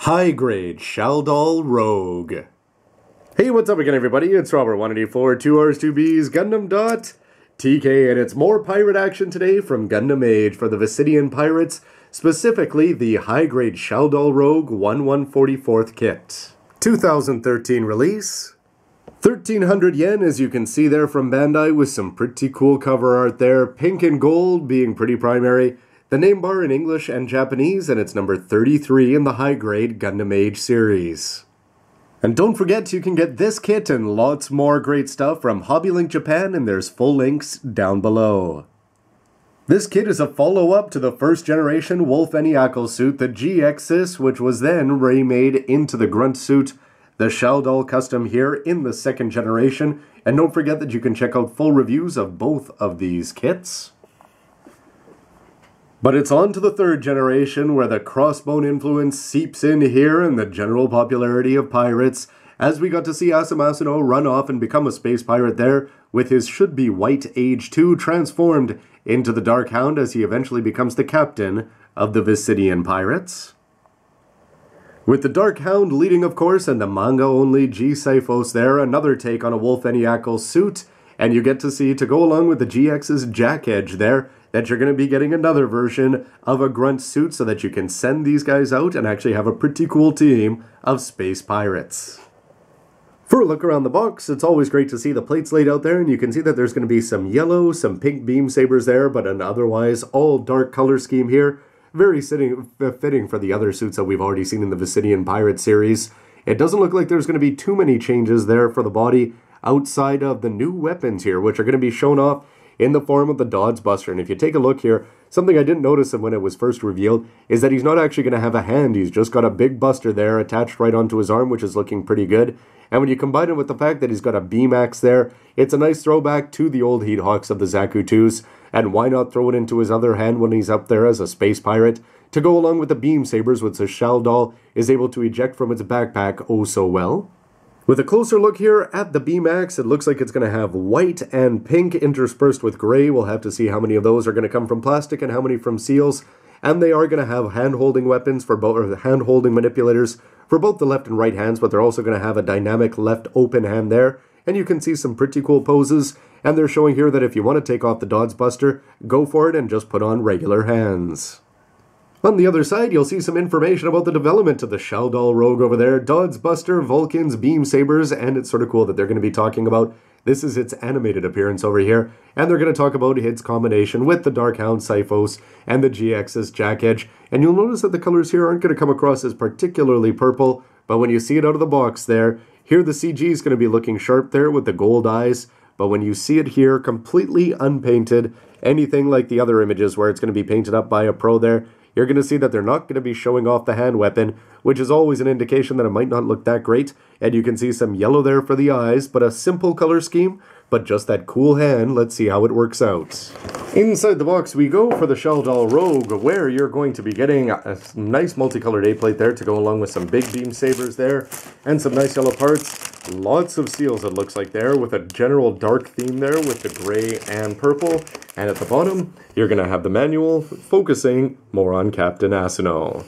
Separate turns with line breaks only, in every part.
High-grade Shaldoll Rogue. Hey, what's up again, everybody? It's Robert184, 2Rs, 2Bs, gundam.tk, and it's more pirate action today from Gundam Age for the Viscidian Pirates, specifically the high-grade Shaldoll Rogue 1144th kit. 2013 release. 1,300 yen, as you can see there from Bandai, with some pretty cool cover art there. Pink and gold being pretty primary. The name bar in English and Japanese, and it's number 33 in the high-grade Gundam Age series. And don't forget, you can get this kit and lots more great stuff from HobbyLink Japan, and there's full links down below. This kit is a follow-up to the first generation Wolf Eniacal suit, the GX's, which was then remade into the Grunt suit, the Shaldoll custom here in the second generation. And don't forget that you can check out full reviews of both of these kits. But it's on to the third generation, where the crossbone influence seeps in here and the general popularity of pirates, as we got to see Asano run off and become a space pirate there, with his should-be white Age 2 transformed into the Dark Hound as he eventually becomes the captain of the Viscidian Pirates. With the Dark Hound leading, of course, and the manga-only G-Cyphos there, another take on a Wolf Eniacal suit, and you get to see, to go along with the GX's Jack Edge there, that you're going to be getting another version of a Grunt suit so that you can send these guys out and actually have a pretty cool team of space pirates. For a look around the box, it's always great to see the plates laid out there, and you can see that there's going to be some yellow, some pink beam sabers there, but an otherwise all dark color scheme here. Very fitting for the other suits that we've already seen in the Viscidian Pirate series. It doesn't look like there's going to be too many changes there for the body outside of the new weapons here, which are going to be shown off in the form of the Dodds Buster. And if you take a look here, something I didn't notice when it was first revealed is that he's not actually going to have a hand. He's just got a big buster there attached right onto his arm, which is looking pretty good. And when you combine it with the fact that he's got a beam axe there, it's a nice throwback to the old Heat Hawks of the Zaku 2s. And why not throw it into his other hand when he's up there as a space pirate, to go along with the beam sabers, which the Shaldoll is able to eject from its backpack oh so well. With a closer look here at the beam axe, it looks like it's going to have white and pink interspersed with gray. We'll have to see how many of those are going to come from plastic and how many from seals. And they are going to have hand-holding weapons for both, or hand-holding manipulators for both the left and right hands, but they're also going to have a dynamic left open hand there. And you can see some pretty cool poses. And they're showing here that if you want to take off the Dodds Buster, go for it and just put on regular hands. On the other side, you'll see some information about the development of the Shaldoll Rogue over there. Dodds Buster, Vulcan's Beam Sabers, and it's sort of cool that they're going to be talking about, this is its animated appearance over here, and they're going to talk about its combination with the Dark Hound Cyphos and the GX's Jack Edge. And you'll notice that the colors here aren't going to come across as particularly purple, but when you see it out of the box there, here the CG is going to be looking sharp there with the gold eyes, but when you see it here completely unpainted, anything like the other images where it's going to be painted up by a pro there, you're going to see that they're not going to be showing off the hand weapon, which is always an indication that it might not look that great. And you can see some yellow there for the eyes, but a simple color scheme, but just that cool hand. Let's see how it works out. Inside the box we go for the Shaldoll Rogue, where you're going to be getting a nice multicolored A-plate there to go along with some big beam sabers there, and some nice yellow parts. Lots of seals, it looks like there, with a general dark theme there with the gray and purple. And at the bottom, you're going to have the manual focusing more on Captain Asano.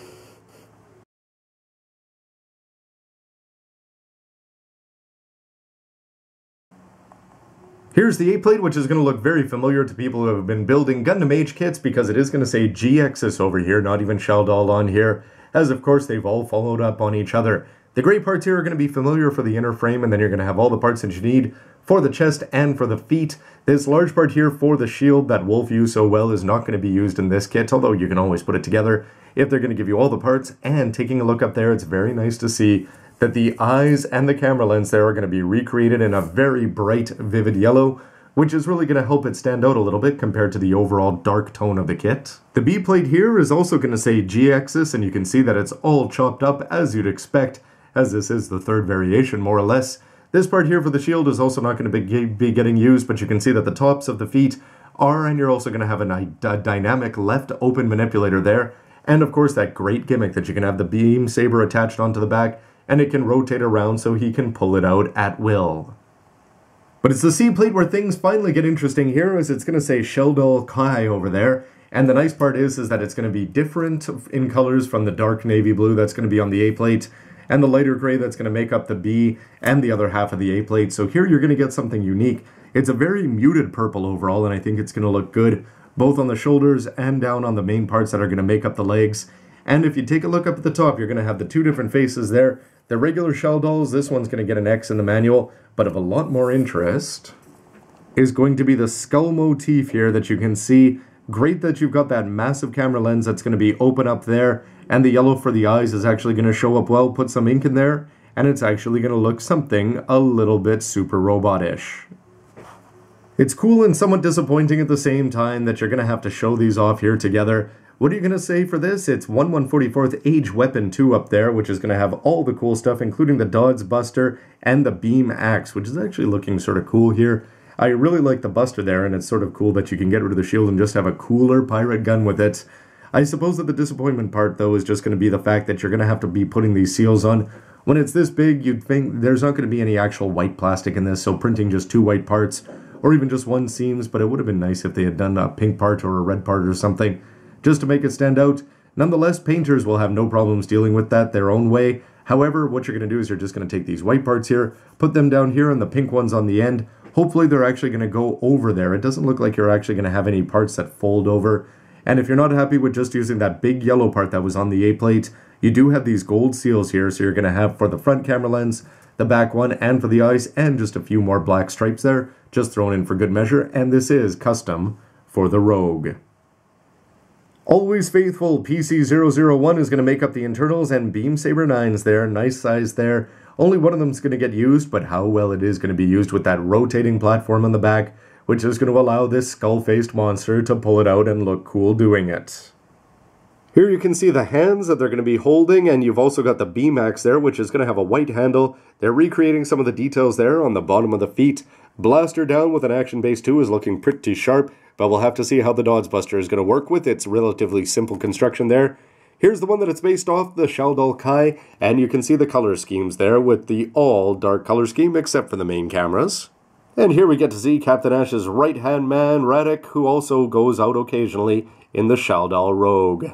Here's the A-plate, which is going to look very familiar to people who have been building Gundam Age kits, because it is going to say GX's over here, not even Shaldoll on here, as of course they've all followed up on each other. The gray parts here are going to be familiar for the inner frame, and then you're going to have all the parts that you need for the chest and for the feet. This large part here for the shield that Wolf used so well is not going to be used in this kit, although you can always put it together if they're going to give you all the parts. And taking a look up there, it's very nice to see that the eyes and the camera lens there are going to be recreated in a very bright, vivid yellow, which is really going to help it stand out a little bit compared to the overall dark tone of the kit. The B-plate here is also going to say GX's, and you can see that it's all chopped up as you'd expect, as this is the third variation, more or less. This part here for the shield is also not going to be getting used, but you can see that the tops of the feet are, and you're also going to have a dynamic left open manipulator there. And of course that great gimmick that you can have the beam saber attached onto the back, and it can rotate around so he can pull it out at will. But it's the C-plate where things finally get interesting here, as it's going to say Shaldoll Kai over there. And the nice part is that it's going to be different in colors from the dark navy blue that's going to be on the A plate, and the lighter gray that's going to make up the B and the other half of the A plate. So here you're going to get something unique. It's a very muted purple overall, and I think it's going to look good both on the shoulders and down on the main parts that are going to make up the legs. And if you take a look up at the top, you're going to have the two different faces there. The regular Shaldoll's, this one's going to get an X in the manual, but of a lot more interest is going to be the skull motif here that you can see. Great that you've got that massive camera lens that's going to be open up there, and the yellow for the eyes is actually going to show up well. Put some ink in there, and it's actually going to look something a little bit super robot-ish. It's cool and somewhat disappointing at the same time that you're going to have to show these off here together. What are you going to say for this? It's 1/144th Age Weapon 2 up there, which is going to have all the cool stuff, including the Dodds Buster and the Beam Axe, which is actually looking sort of cool here. I really like the Buster there, and it's sort of cool that you can get rid of the shield and just have a cooler pirate gun with it. I suppose that the disappointment part, though, is just going to be the fact that you're going to have to be putting these seals on. When it's this big, you'd think there's not going to be any actual white plastic in this, so printing just 2 white parts, or even just 1 seams, but it would have been nice if they had done a pink part or a red part or something, just to make it stand out. Nonetheless, painters will have no problems dealing with that their own way. However, what you're going to do is you're just going to take these white parts here, put them down here, and the pink ones on the end. Hopefully they're actually going to go over there. It doesn't look like you're actually going to have any parts that fold over. And if you're not happy with just using that big yellow part that was on the A plate, you do have these gold seals here, so you're going to have for the front camera lens, the back one, and for the eyes, and just a few more black stripes there, just thrown in for good measure, and this is custom for the Rogue. Always faithful PC001 is going to make up the internals, and Beam Saber 9's there, nice size there. Only one of them is going to get used, but how well it is going to be used with that rotating platform on the back, which is going to allow this skull-faced monster to pull it out and look cool doing it. Here you can see the hands that they're going to be holding, and you've also got the Beam Axe there, which is going to have a white handle. They're recreating some of the details there on the bottom of the feet. Blaster down with an action base 2 is looking pretty sharp, but we'll have to see how the Dodds Buster is going to work with its relatively simple construction there. Here's the one that it's based off, the Shaldoll Kai, and you can see the color schemes there with the all dark color scheme except for the main cameras. And here we get to see Captain Ash's right-hand man, Radek, who also goes out occasionally in the Shaldoll Rogue.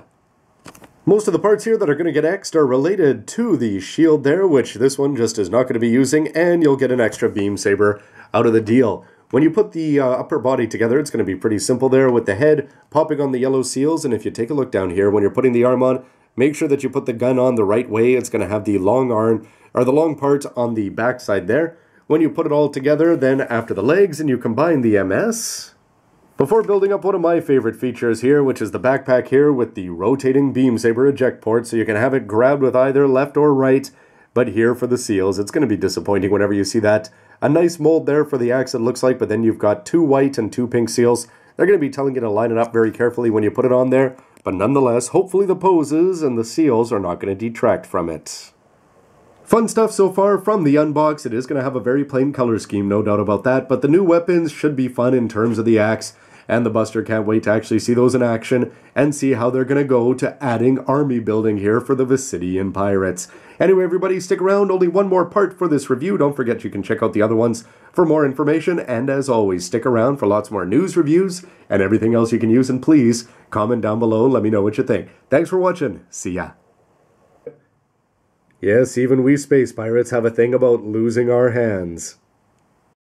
Most of the parts here that are going to get X'd are related to the shield there, which this one just is not going to be using, and you'll get an extra beam saber out of the deal. When you put the upper body together, it's going to be pretty simple there with the head popping on the yellow seals, and if you take a look down here, when you're putting the arm on, make sure that you put the gun on the right way. It's going to have the long arm, or the long part on the back side there. When you put it all together, then after the legs, and you combine the MS, before building up one of my favorite features here, which is the backpack here with the rotating beam saber eject port, so you can have it grabbed with either left or right. But here for the seals, it's going to be disappointing whenever you see that. A nice mold there for the axe, it looks like, but then you've got 2 white and 2 pink seals. They're going to be telling you to line it up very carefully when you put it on there. But nonetheless, hopefully the poses and the seals are not going to detract from it. Fun stuff so far from the Unbox. It is going to have a very plain color scheme, no doubt about that. But the new weapons should be fun in terms of the axe. And the Buster, can't wait to actually see those in action and see how they're going to go to adding army building here for the Visidian Pirates. Anyway, everybody, stick around. Only one more part for this review. Don't forget you can check out the other ones for more information. And as always, stick around for lots more news, reviews, and everything else you can use. And please, comment down below and let me know what you think. Thanks for watching. See ya. Yes, even we space pirates have a thing about losing our hands.